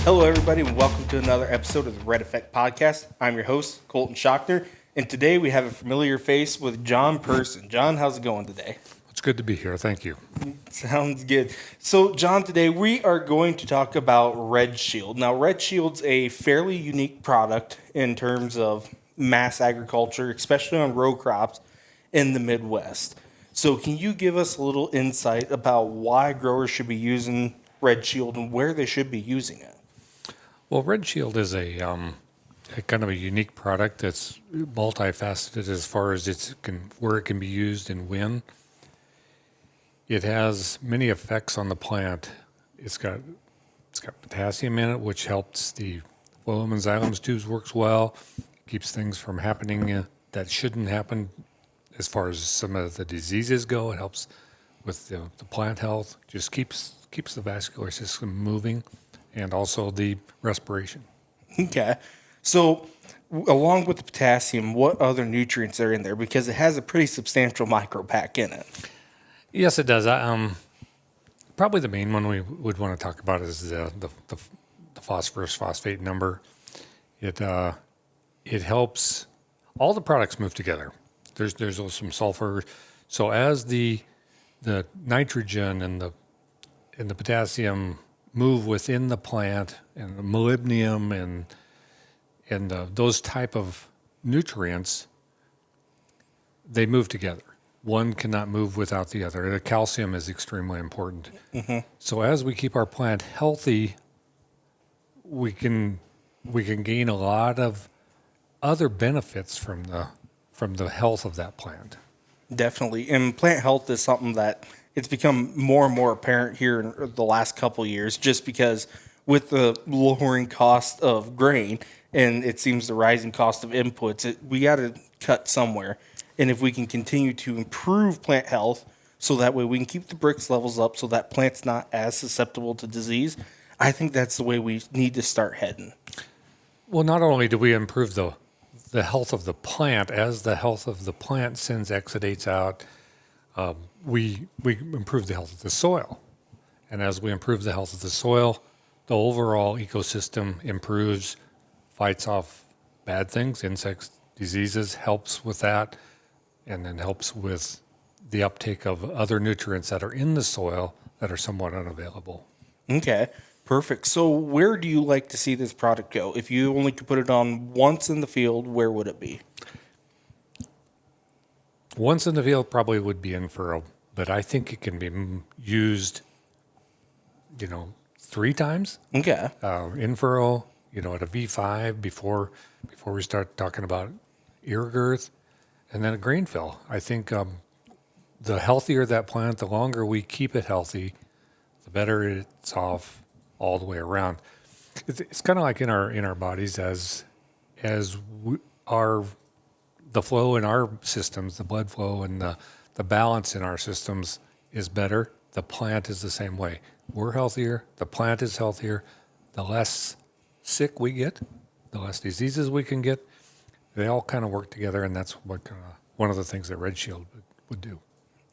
Hello, everybody, and welcome to another episode of the Red Effect Podcast. I'm your host, Coltin Schachtner, and today we have a familiar face with John Person. John, how's it going today? It's good to be here. Thank you. Sounds good. So, John, today we are going to talk about Red Shield. Now, Red Shield's a fairly unique product in terms of mass agriculture, especially on row crops in the Midwest. So, can you give us a little insight about why growers should be using Red Shield and where they should be using it? Well, Red Shield is a kind of a unique product that's multifaceted as far as where it can be used and when. It has many effects on the plant. It's got potassium in it, which helps the phloem and xylem tubes works well, keeps things from happening that shouldn't happen. As far as some of the diseases go, it helps with the plant health. Just keeps the vascular system moving, and also the respiration. Okay. So, along with the potassium, what other nutrients are in there? Because it has a pretty substantial micro pack in it. Yes, it does. Probably the main one we would want to talk about is the phosphorus phosphate number. It helps all the products move together. There's also some sulfur. So as the nitrogen and the potassium move within the plant, and the molybdenum and those type of nutrients, they move together. One cannot move without the other. The calcium is extremely important. Mm-hmm. So as we keep our plant healthy, we can gain a lot of other benefits from the health of that plant. Definitely. And plant health is something that it's become more and more apparent here in the last couple of years, just because with the lowering cost of grain and it seems the rising cost of inputs, we got to cut somewhere. And if we can continue to improve plant health so that way we can keep the Brix levels up so that plant's not as susceptible to disease, I think that's the way we need to start heading. Well, not only do we improve the health of the plant, as the health of the plant sends exudates out, we improve the health of the soil. And as we improve the health of the soil, the overall ecosystem improves, fights off bad things, insects, diseases, helps with that, and then helps with the uptake of other nutrients that are in the soil that are somewhat unavailable. Okay, perfect. So where do you like to see this product go? If you only could put it on once in the field, where would it be? Once in the field probably would be in furrow, but I think it can be used, 3 times. Okay. In furrow, at a V5 before we start talking about ear girth, and then a grain fill. I think the healthier that plant, the longer we keep it healthy, the better it's off all the way around. It's kind of like in our bodies as the flow in our systems, the blood flow and the balance in our systems is better. The plant is the same way. We're healthier. The plant is healthier. The less sick we get, the less diseases we can get. They all kind of work together, and that's one of the things that Red Shield would do.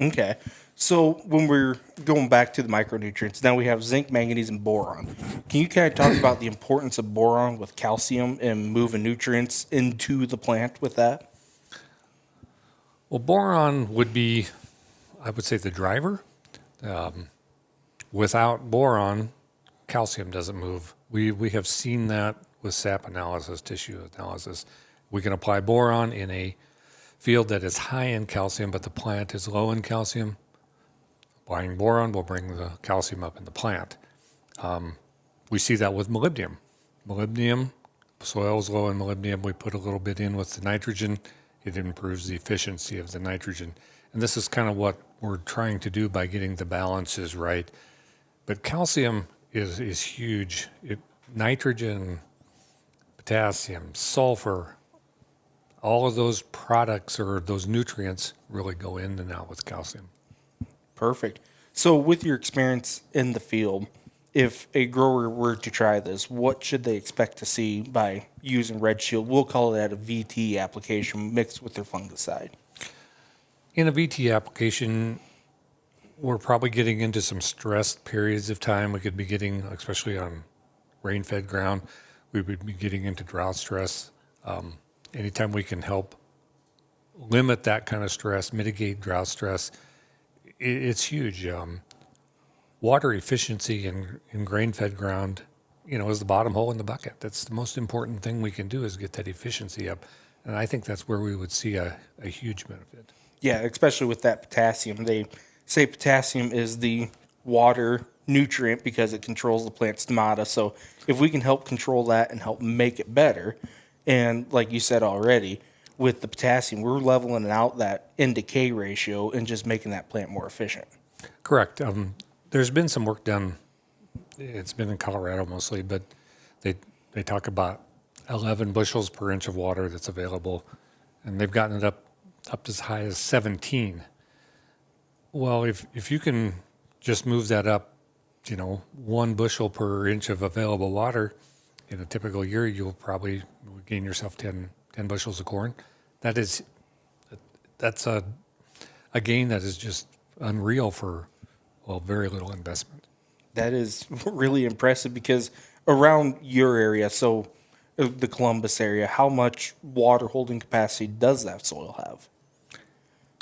Okay. So when we're going back to the micronutrients, now we have zinc, manganese, and boron. Can you kind of talk about the importance of boron with calcium and moving nutrients into the plant with that? Well, boron would be, I would say, the driver. Without boron, calcium doesn't move. We have seen that with sap analysis, tissue analysis. We can apply boron in a field that is high in calcium, but the plant is low in calcium. Applying boron will bring the calcium up in the plant. We see that with molybdenum. Molybdenum, soil is low in molybdenum. We put a little bit in with the nitrogen. It improves the efficiency of the nitrogen. And this is kind of what we're trying to do by getting the balances right. But calcium is huge. Nitrogen, potassium, sulfur, all of those products or those nutrients really go in and out with calcium. Perfect. So with your experience in the field, if a grower were to try this, what should they expect to see by using Red Shield? We'll call that a VT application mixed with their fungicide. In a VT application, we're probably getting into some stressed periods of time. We could be getting, especially on rain-fed ground, we would be getting into drought stress. Anytime we can help limit that kind of stress, mitigate drought stress, it's huge. Water efficiency in grain-fed ground, is the bottom hole in the bucket. That's the most important thing we can do is get that efficiency up. And I think that's where we would see a huge benefit. Yeah, especially with that potassium. They say potassium is the water nutrient because it controls the plant stomata. So if we can help control that and help make it better, and like you said already, with the potassium, we're leveling out that N-to-K ratio and just making that plant more efficient. Correct. There's been some work done. It's been in Colorado mostly, but they talk about 11 bushels per inch of water that's available, and they've gotten it up as high as 17. Well, if you can just move that up, 1 bushel per inch of available water in a typical year, you'll probably gain yourself 10 bushels of corn. That's a gain that is just unreal for, very little investment. That is really impressive because around your area, so the Columbus area, how much water holding capacity does that soil have?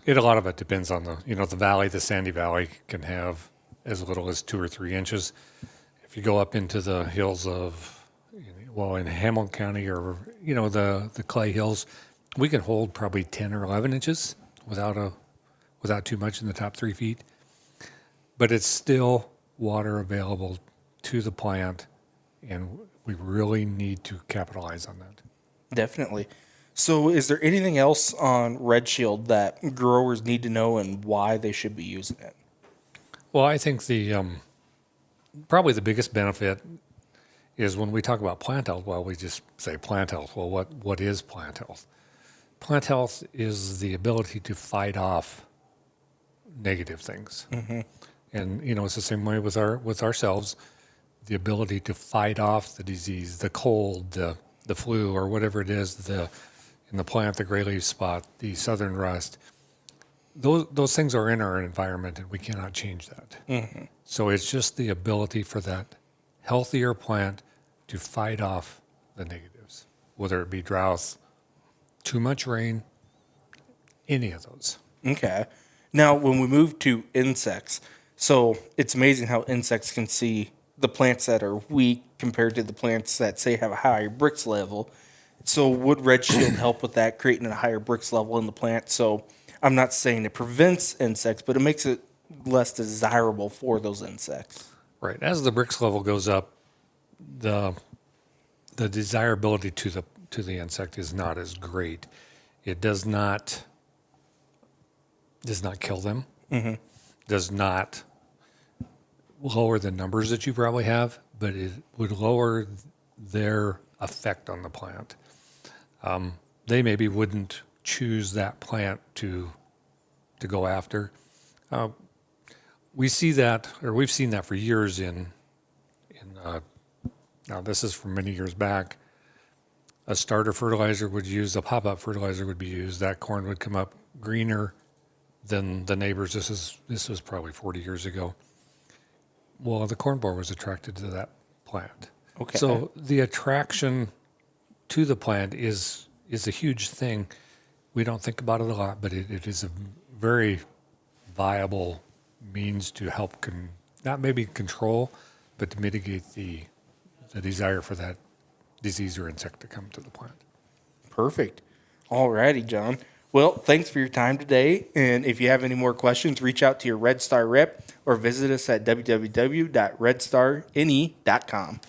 A lot of it depends on the valley. The sandy valley can have as little as 2 or 3 inches. If you go up into the hills of, in Hamilton County or, the clay hills, we can hold probably 10 or 11 inches without too much in the top 3 feet. But it's still water available to the plant, and we really need to capitalize on that. Definitely. So is there anything else on Red Shield that growers need to know and why they should be using it? Well, I think probably the biggest benefit is when we talk about plant health. Well, we just say plant health. Well, what is plant health? Plant health is the ability to fight off negative things. Mm-hmm. And, it's the same way with ourselves, the ability to fight off the disease, the cold, the flu, or whatever it is, in the plant, the gray leaf spot, the southern rust. Those things are in our environment, and we cannot change that. Mm-hmm. So it's just the ability for that healthier plant to fight off the negatives, whether it be droughts, too much rain, any of those. Okay. Now, when we move to insects, so it's amazing how insects can see the plants that are weak compared to the plants that, say, have a higher Brix level. So would Red Shield help with that, creating a higher Brix level in the plant? So I'm not saying it prevents insects, but it makes it less desirable for those insects. Right. As the Brix level goes up, the desirability to the insect is not as great. It does not kill them. Mm-hmm. Does not lower the numbers that you probably have, but it would lower their effect on the plant. They maybe wouldn't choose that plant to go after. We've seen that for years now this is from many years back. A starter fertilizer a pop-up fertilizer would be used. That corn would come up greener than the neighbors. This was probably 40 years ago. Well, the corn borer was attracted to that plant. Okay. So the attraction to the plant is a huge thing. We don't think about it a lot, but it is a very viable means to help not maybe control, but to mitigate the desire for that disease or insect to come to the plant. Perfect. All righty, John. Well, thanks for your time today. And if you have any more questions, reach out to your REDSTAR rep or visit us at www.redstarne.com.